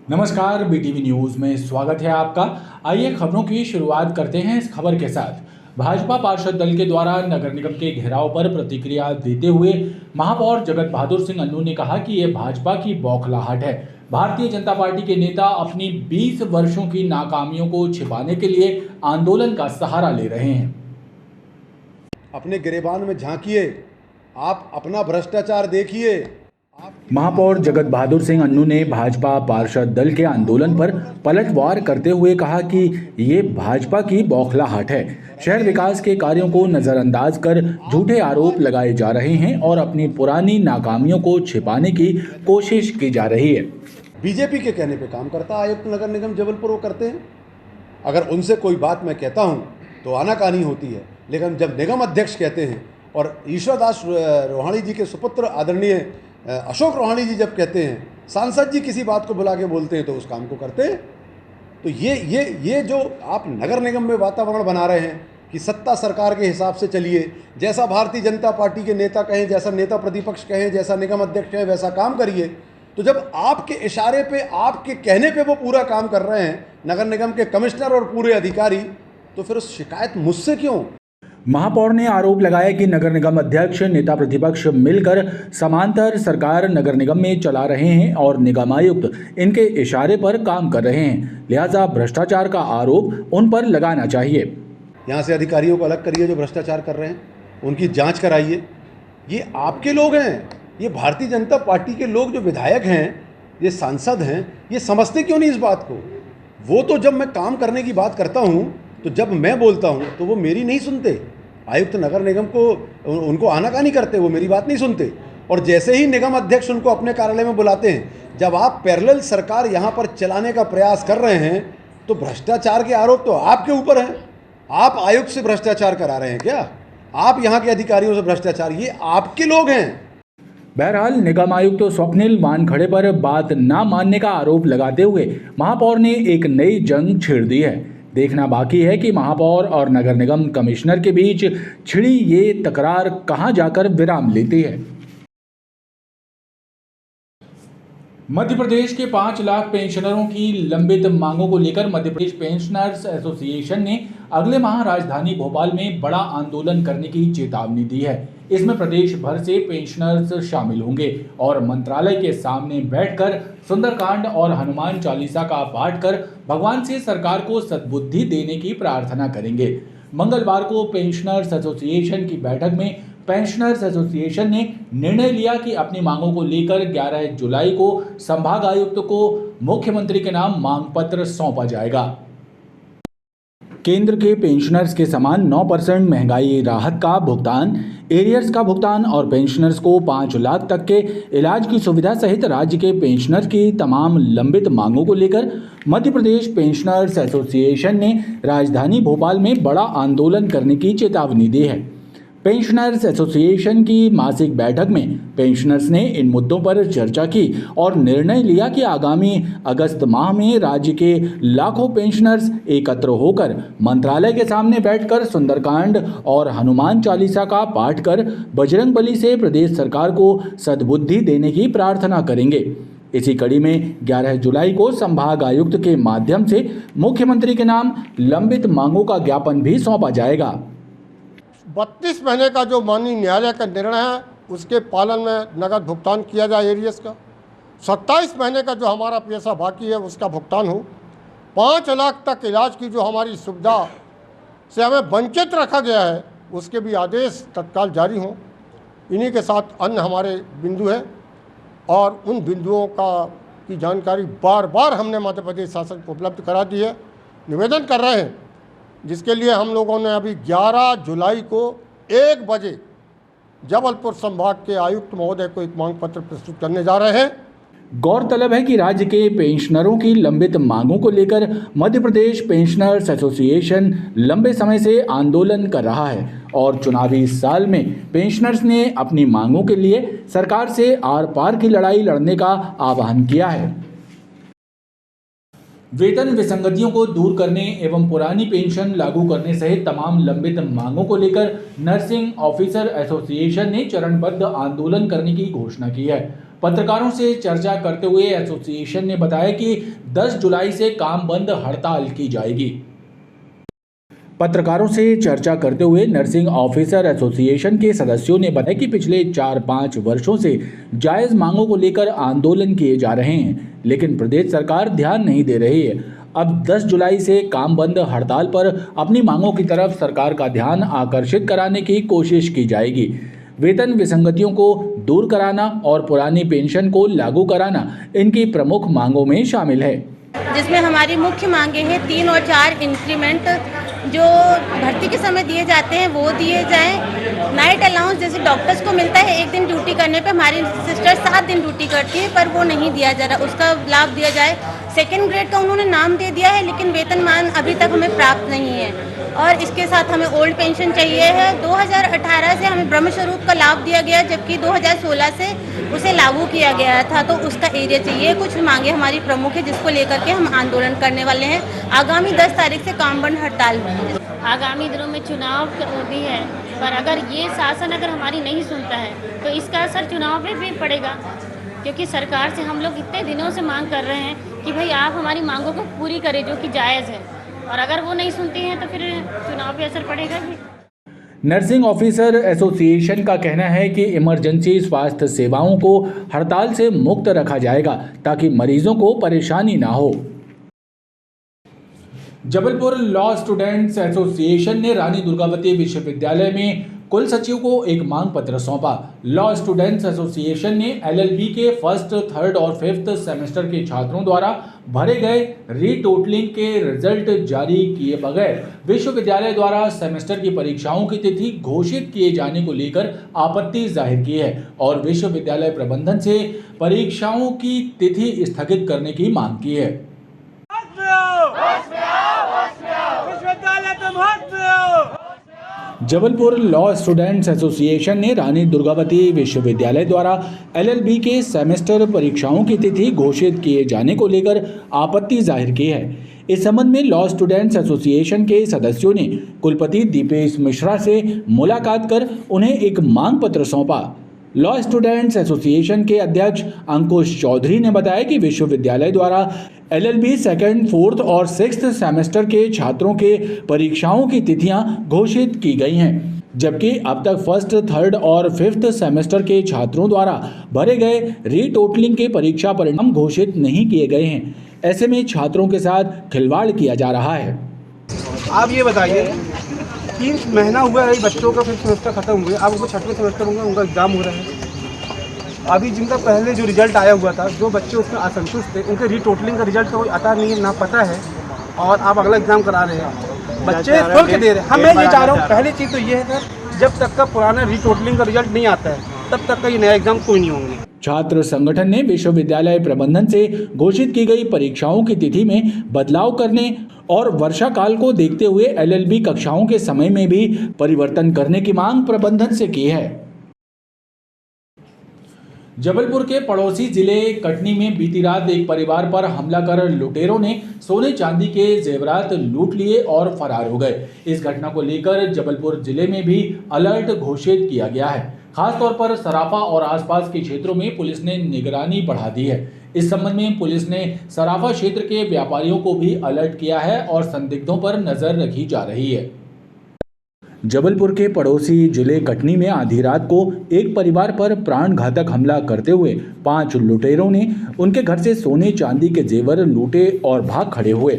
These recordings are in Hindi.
नमस्कार, बीटीवी न्यूज में स्वागत है आपका। आइए खबरों की शुरुआत करते हैं इस खबर के साथ। भाजपा पार्षद दल के द्वारा नगर निगम के घेराव पर प्रतिक्रिया देते हुए महापौर जगत बहादुर सिंह अन्नू ने कहा कि यह भाजपा की बौखलाहट है। भारतीय जनता पार्टी के नेता अपनी 20 वर्षों की नाकामियों को छिपाने के लिए आंदोलन का सहारा ले रहे हैं। अपने गिरेबान में झांकिए, आप अपना भ्रष्टाचार देखिए। महापौर जगत बहादुर सिंह अन्नू ने भाजपा पार्षद दल के आंदोलन पर पलटवार करते हुए कहा कि ये भाजपा की बौखलाहट है। शहर विकास के कार्यों को नजरअंदाज कर झूठे आरोप लगाए जा रहे हैं और अपनी पुरानी नाकामियों को छिपाने की कोशिश की जा रही है। बीजेपी के कहने पे काम करता आयुक्त नगर निगम जबलपुर वो करते हैं। अगर उनसे कोई बात मैं कहता हूँ तो आनाकानी होती है, लेकिन जब निगम अध्यक्ष कहते हैं और ईश्वरदास रोहाणी जी के सुपुत्र आदरणीय अशोक रोहाणी जी जब कहते हैं, सांसद जी किसी बात को बुला के बोलते हैं तो उस काम को करते हैं। तो ये जो आप नगर निगम में वातावरण बना रहे हैं कि सत्ता सरकार के हिसाब से चलिए, जैसा भारतीय जनता पार्टी के नेता कहें, जैसा नेता प्रतिपक्ष कहें, जैसा निगम अध्यक्ष कहें वैसा काम करिए, तो जब आपके इशारे पे, आपके कहने पे वो पूरा काम कर रहे हैं नगर निगम के कमिश्नर और पूरे अधिकारी, तो फिर उस शिकायत मुझसे क्यों? महापौर ने आरोप लगाया कि नगर निगम अध्यक्ष, नेता प्रतिपक्ष मिलकर समांतर सरकार नगर निगम में चला रहे हैं और निगम आयुक्त इनके इशारे पर काम कर रहे हैं, लिहाजा भ्रष्टाचार का आरोप उन पर लगाना चाहिए। यहाँ से अधिकारियों को अलग करिए जो भ्रष्टाचार कर रहे हैं, उनकी जांच कराइए। ये आपके लोग हैं, ये भारतीय जनता पार्टी के लोग जो विधायक हैं, ये सांसद हैं, ये समझते क्यों नहीं इस बात को? वो तो जब मैं काम करने की बात करता हूँ, तो जब मैं बोलता हूँ तो वो मेरी नहीं सुनते। आयुक्त नगर निगम को उनको आनाकानी करते, वो मेरी बात नहीं सुनते। और जैसे ही निगम अध्यक्ष उनको अपने कार्यालय में बुलाते हैं, जब आप पैरेलल सरकार यहाँ पर चलाने का प्रयास कर रहे हैं, तो भ्रष्टाचार के आरोप तो आपके ऊपर हैं। आप आयुक्त से भ्रष्टाचार करा रहे हैं क्या? आप यहाँ के अधिकारियों से भ्रष्टाचार, ये आपके लोग हैं। बहरहाल निगम आयुक्त स्वप्निल वानखड़े पर बात न मानने का आरोप लगाते हुए महापौर ने एक नई जंग छेड़ दी है। देखना बाकी है कि महापौर और नगर निगम कमिश्नर के बीच छिड़ी ये तकरार कहां जाकर विराम लेती है। मध्य प्रदेश के 5 लाख पेंशनरों की लंबित मांगों को लेकर मध्य प्रदेश पेंशनर्स एसोसिएशन ने अगले माह राजधानी भोपाल में बड़ा आंदोलन करने की चेतावनी दी है। इसमें प्रदेश भर से पेंशनर्स शामिल होंगे और मंत्रालय के सामने बैठकर सुंदरकांड और हनुमान चालीसा का पाठ कर भगवान से सरकार को सद्बुद्धि देने की प्रार्थना करेंगे। मंगलवार को पेंशनर्स एसोसिएशन की बैठक में पेंशनर्स एसोसिएशन ने निर्णय लिया कि अपनी मांगों को लेकर 11 जुलाई को संभाग आयुक्त को मुख्यमंत्री के नाम मांग पत्र सौंपा जाएगा। केंद्र के पेंशनर्स के समान 9% महंगाई राहत का भुगतान, एरियर्स का भुगतान और पेंशनर्स को 5 लाख तक के इलाज की सुविधा सहित राज्य के पेंशनर्स की तमाम लंबित मांगों को लेकर मध्य प्रदेश पेंशनर्स एसोसिएशन ने राजधानी भोपाल में बड़ा आंदोलन करने की चेतावनी दी है। पेंशनर्स एसोसिएशन की मासिक बैठक में पेंशनर्स ने इन मुद्दों पर चर्चा की और निर्णय लिया कि आगामी अगस्त माह में राज्य के लाखों पेंशनर्स एकत्र होकर मंत्रालय के सामने बैठकर सुंदरकांड और हनुमान चालीसा का पाठ कर बजरंगबली से प्रदेश सरकार को सद्बुद्धि देने की प्रार्थना करेंगे। इसी कड़ी में 11 जुलाई को संभाग आयुक्त के माध्यम से मुख्यमंत्री के नाम लंबित मांगों का ज्ञापन भी सौंपा जाएगा। 32 महीने का जो माननीय न्यायालय का निर्णय है उसके पालन में नगद भुगतान किया जाए एरियर्स का। 27 महीने का जो हमारा पैसा बाकी है उसका भुगतान हो। 5 लाख तक इलाज की जो हमारी सुविधा से हमें वंचित रखा गया है उसके भी आदेश तत्काल जारी हों। इन्हीं के साथ अन्य हमारे बिंदु हैं और उन बिंदुओं की जानकारी बार बार हमने मध्य प्रदेश शासन को उपलब्ध करा दी है। निवेदन कर रहे हैं जिसके लिए हम लोगों ने अभी 11 जुलाई को 1 बजे जबलपुर संभाग के आयुक्त महोदय को एक मांग पत्र प्रस्तुत करने जा रहे हैं। गौरतलब है कि राज्य के पेंशनरों की लंबित मांगों को लेकर मध्य प्रदेश पेंशनर्स एसोसिएशन लंबे समय से आंदोलन कर रहा है और चुनावी साल में पेंशनर्स ने अपनी मांगों के लिए सरकार से आर पार की लड़ाई लड़ने का आह्वान किया है। वेतन विसंगतियों को दूर करने एवं पुरानी पेंशन लागू करने सहित तमाम लंबित मांगों को लेकर नर्सिंग ऑफिसर एसोसिएशन ने चरणबद्ध आंदोलन करने की घोषणा की है। पत्रकारों से चर्चा करते हुए एसोसिएशन ने बताया कि 10 जुलाई से काम बंद हड़ताल की जाएगी। पत्रकारों से चर्चा करते हुए नर्सिंग ऑफिसर एसोसिएशन के सदस्यों ने बताया कि पिछले 4-5 वर्षों से जायज मांगों को लेकर आंदोलन किए जा रहे हैं, लेकिन प्रदेश सरकार ध्यान नहीं दे रही है। अब 10 जुलाई से काम बंद हड़ताल पर अपनी मांगों की तरफ सरकार का ध्यान आकर्षित कराने की कोशिश की जाएगी। वेतन विसंगतियों को दूर कराना और पुरानी पेंशन को लागू कराना इनकी प्रमुख मांगों में शामिल है, जिसमें हमारी मुख्य मांगे हैं 3 और 4 इंक्रीमेंट जो भर्ती के समय दिए जाते हैं वो दिए जाएं। नाइट अलाउंस जैसे डॉक्टर्स को मिलता है 1 दिन ड्यूटी करने पे, हमारी सिस्टर 7 दिन ड्यूटी करती है पर वो नहीं दिया जा रहा, उसका लाभ दिया जाए। सेकेंड ग्रेड का उन्होंने नाम दे दिया है लेकिन वेतनमान अभी तक हमें प्राप्त नहीं है। और इसके साथ हमें ओल्ड पेंशन चाहिए है। 2018 से हमें ब्रह्म स्वरूप का लाभ दिया गया जबकि 2016 से उसे लागू किया गया था, तो उसका एरिया चाहिए। कुछ मांगे हमारी प्रमुख है जिसको लेकर के हम आंदोलन करने वाले हैं। आगामी 10 तारीख से काम बंद हड़ताल होगी। आगामी दिनों में चुनाव भी है, पर अगर ये शासन अगर हमारी नहीं सुनता है तो इसका असर चुनाव पे भी पड़ेगा, क्योंकि सरकार से हम लोग इतने दिनों से मांग कर रहे हैं कि भाई आप हमारी मांगों को पूरी करें जो कि जायज़ है, और अगर वो नहीं सुनती हैं तो फिर चुनाव पे असर पड़ेगा भी। नर्सिंग ऑफिसर एसोसिएशन का कहना है कि इमरजेंसी स्वास्थ्य सेवाओं को हड़ताल से मुक्त रखा जाएगा ताकि मरीजों को परेशानी ना हो। जबलपुर लॉ स्टूडेंट्स एसोसिएशन ने रानी दुर्गावती विश्वविद्यालय में कुल सचिव को एक मांग पत्र सौंपा। लॉ स्टूडेंट्स एसोसिएशन ने एलएलबी के 1st, 3rd और 5th सेमेस्टर के छात्रों द्वारा भरे गए रीटोटलिंग के रिजल्ट जारी किए बगैर विश्वविद्यालय द्वारा सेमेस्टर की परीक्षाओं की तिथि घोषित किए जाने को लेकर आपत्ति जाहिर की है और विश्वविद्यालय प्रबंधन से परीक्षाओं की तिथि स्थगित करने की मांग की है। जबलपुर लॉ स्टूडेंट्स एसोसिएशन ने रानी दुर्गावती विश्वविद्यालय द्वारा एलएलबी के सेमेस्टर परीक्षाओं की तिथि घोषित किए जाने को लेकर आपत्ति जाहिर की है। इस संबंध में लॉ स्टूडेंट्स एसोसिएशन के सदस्यों ने कुलपति दीपेश मिश्रा से मुलाकात कर उन्हें एक मांग पत्र सौंपा। लॉ स्टूडेंट्स एसोसिएशन के अध्यक्ष अंकुश चौधरी ने बताया कि विश्वविद्यालय द्वारा एलएलबी 2nd, 4th और 6th सेमेस्टर के छात्रों के परीक्षाओं की तिथियां घोषित की गई हैं, जबकि अब तक 1st, 3rd और 5th सेमेस्टर के छात्रों द्वारा भरे गए रीटोटलिंग के परीक्षा परिणाम घोषित नहीं किए गए हैं। ऐसे में छात्रों के साथ खिलवाड़ किया जा रहा है। आप ये बताइए 3 महीना हुआ है बच्चों का 5th सेमेस्टर खत्म हुए, अब उनको 6वें सेमेस्टर होंगे, उनका एग्जाम हो रहा है। अभी जिनका पहले जो रिजल्ट आया हुआ था, जो बच्चे उसमें असंतुष्ट थे, उनके रीटोटलिंग का रिजल्ट कोई आता नहीं है, ना पता है, और आप अगला एग्जाम करा रहे हैं। बच्चे खोल के दे रहे हैं। हाँ, मैं ये चाह रहा हूँ, पहली चीज़ तो ये है सर, जब तक का पुराना रीटोटलिंग का रिजल्ट नहीं आता है तब तक का ये नया एग्जाम कोई नहीं होंगे। छात्र संगठन ने विश्वविद्यालय प्रबंधन से घोषित की गई परीक्षाओं की तिथि में बदलाव करने और वर्षा काल को देखते हुए एलएलबी कक्षाओं के समय में भी परिवर्तन करने की मांग प्रबंधन से की है। जबलपुर के पड़ोसी जिले कटनी में बीती रात एक परिवार पर हमला कर लुटेरों ने सोने चांदी के जेवरात लूट लिए और फरार हो गए। इस घटना को लेकर जबलपुर जिले में भी अलर्ट घोषित किया गया है। खासतौर पर सराफा और आसपास के क्षेत्रों में पुलिस ने निगरानी बढ़ा दी है। इस संबंध में पुलिस ने सराफा क्षेत्र के व्यापारियों को भी अलर्ट किया है और संदिग्धों पर नजर रखी जा रही है। जबलपुर के पड़ोसी जिले कटनी में आधी रात को एक परिवार पर प्राणघातक हमला करते हुए 5 लुटेरों ने उनके घर से सोने चांदी के जेवर लूटे और भाग खड़े हुए।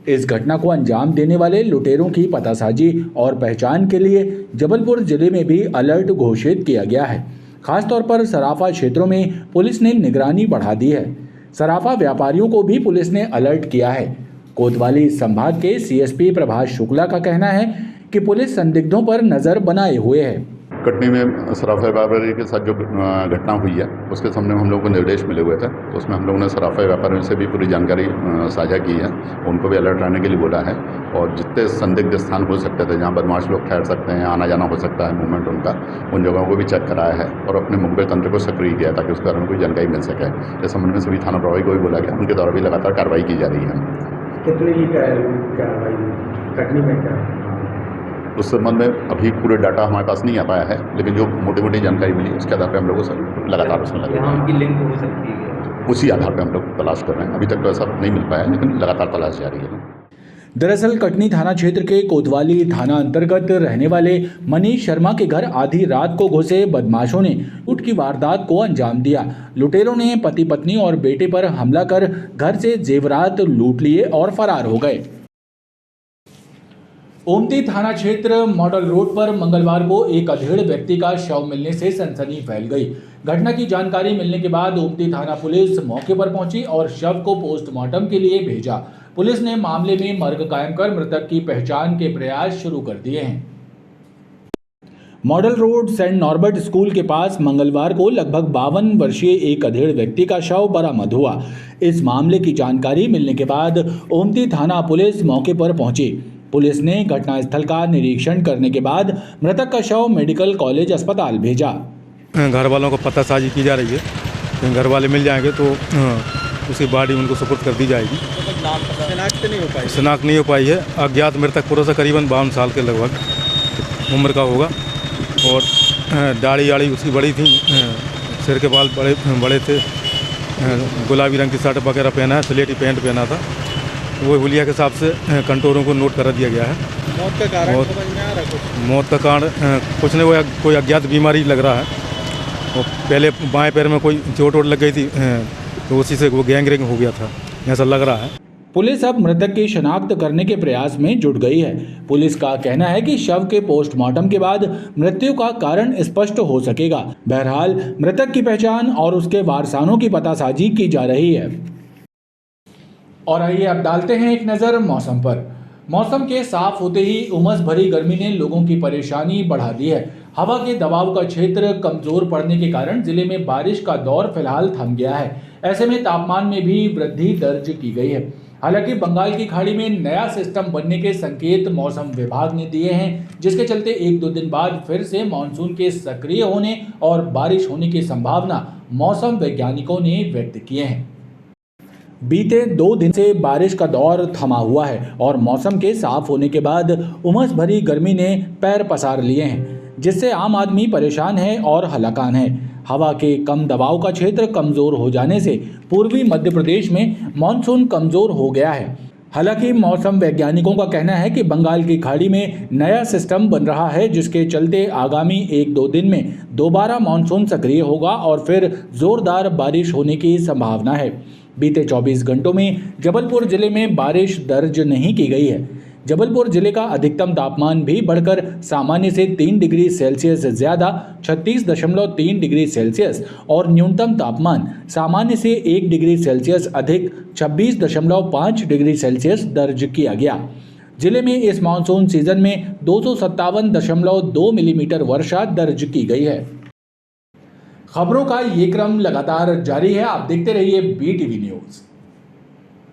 इस घटना को अंजाम देने वाले लुटेरों की पतासाजी और पहचान के लिए जबलपुर जिले में भी अलर्ट घोषित किया गया है। खासतौर पर सराफा क्षेत्रों में पुलिस ने निगरानी बढ़ा दी है। सराफा व्यापारियों को भी पुलिस ने अलर्ट किया है। कोतवाली संभाग के सीएसपी प्रभाष शुक्ला का कहना है कि पुलिस संदिग्धों पर नजर बनाए हुए है। कटनी में सराफा व्यापारी के साथ जो घटना हुई है उसके सामने हम लोगों को निर्देश मिले हुए थे, तो उसमें हम लोगों ने सराफा व्यापारियों से भी पूरी जानकारी साझा की है, उनको भी अलर्ट रहने के लिए बोला है और जितने संदिग्ध स्थान हो सकते थे जहां बदमाश लोग ठहर सकते हैं, आना जाना हो सकता है मूवमेंट उनका, उन जगहों को भी चेक कराया है और अपने मुखबिर तंत्र को सक्रिय किया ताकि उस कारण कोई जानकारी मिल सके। इस संबंध में सभी थाना प्रभारी को भी बोला गया, उनके द्वारा भी लगातार कार्रवाई की जा रही है। कितने की कार्रवाई कटनी में क्या उस संबंध में अभी पूरे डाटा हमारे पास नहीं आ पाया है, लेकिन जो मोटी मोटी जानकारी मिली उसके आधार पर हम लोग सब लगातार उसमें लगे हैं। उनकी लिंक हो सकती है, उसी आधार पर हम लोग तलाश कर रहे हैं। अभी तक तो ऐसा नहीं मिल पाया, लेकिन लगातार तलाश जारी है। दरअसल कटनी थाना क्षेत्र के कोतवाली थाना अंतर्गत रहने वाले मनीष शर्मा के घर आधी रात को घुसे बदमाशों ने लूट की वारदात को अंजाम दिया। लुटेरों ने पति पत्नी और बेटे पर हमला कर घर से जेवरात लूट लिए और फरार हो गए। ओमती थाना क्षेत्र मॉडल रोड पर मंगलवार को एक अधेड़ व्यक्ति का शव मिलने से सनसनी फैल गई। घटना की जानकारी मिलने के बाद ओमती थाना पुलिस मौके पर पहुंची और शव को पोस्टमार्टम के लिए भेजा। पुलिस ने मामले में मर्ग कायम कर मृतक की पहचान के प्रयास शुरू कर दिए हैं। Model road saint Norbert school के पास मंगलवार को लगभग 52 वर्षीय एक अधेड़ व्यक्ति का शव बरामद हुआ। इस मामले की जानकारी मिलने के बाद ओमती थाना पुलिस मौके पर पहुंची। पुलिस ने घटनास्थल का निरीक्षण करने के बाद मृतक का शव मेडिकल कॉलेज अस्पताल भेजा। घर वालों को पतासाजी की जा रही है, घर वाले मिल जाएंगे तो उसकी बॉडी उनको सुपुर्द कर दी जाएगी। शनाख्त नहीं हो पाई है। अज्ञात मृतक पुरुष करीबन 52 साल के लगभग उम्र का होगा और दाढ़ी आड़ी उसकी बड़ी थी, सिर के बाल बड़े थे, गुलाबी रंग की शर्ट वगैरह पहना है, स्लेटी पैंट पहना था। वो हुलिया के हिसाब से कंटोरों को नोट कर दिया गया है। मौत का कारण कुछ नहीं, वो कोई अज्ञात बीमारी लग रहा है। और पहले बाएं पैर में कोई चोट वोट लग गई थी तो उसी से वो गैंगरेंग हो गया था, ऐसा लग रहा है। पुलिस अब मृतक की शनाख्त करने के प्रयास में जुट गई है। पुलिस का कहना है कि शव के पोस्टमार्टम के बाद मृत्यु का कारण स्पष्ट हो सकेगा। बहरहाल मृतक की पहचान और उसके वारसानों की पतासाजी की जा रही है। और आइए अब डालते हैं एक नज़र मौसम पर। मौसम के साफ होते ही उमस भरी गर्मी ने लोगों की परेशानी बढ़ा दी है। हवा के दबाव का क्षेत्र कमजोर पड़ने के कारण जिले में बारिश का दौर फिलहाल थम गया है। ऐसे में तापमान में भी वृद्धि दर्ज की गई है। हालांकि बंगाल की खाड़ी में नया सिस्टम बनने के संकेत मौसम विभाग ने दिए हैं, जिसके चलते 1-2 दिन बाद फिर से मानसून के सक्रिय होने और बारिश होने की संभावना मौसम वैज्ञानिकों ने व्यक्त किए हैं। बीते 2 दिन से बारिश का दौर थमा हुआ है और मौसम के साफ होने के बाद उमस भरी गर्मी ने पैर पसार लिए हैं, जिससे आम आदमी परेशान है और हलाकान है। हवा के कम दबाव का क्षेत्र कमज़ोर हो जाने से पूर्वी मध्य प्रदेश में मानसून कमज़ोर हो गया है। हालांकि मौसम वैज्ञानिकों का कहना है कि बंगाल की खाड़ी में नया सिस्टम बन रहा है, जिसके चलते आगामी 1-2 दिन में दोबारा मानसून सक्रिय होगा और फिर जोरदार बारिश होने की संभावना है। बीते 24 घंटों में जबलपुर जिले में बारिश दर्ज नहीं की गई है। जबलपुर जिले का अधिकतम तापमान भी बढ़कर सामान्य से 3 डिग्री सेल्सियस ज़्यादा 36.3 डिग्री सेल्सियस और न्यूनतम तापमान सामान्य से 1 डिग्री सेल्सियस अधिक 26.5 डिग्री सेल्सियस दर्ज किया गया। जिले में इस मानसून सीजन में 257.2 मिलीमीटर वर्षा दर्ज की गई है। खबरों का ये क्रम लगातार जारी है। आप देखते रहिए BTV न्यूज़।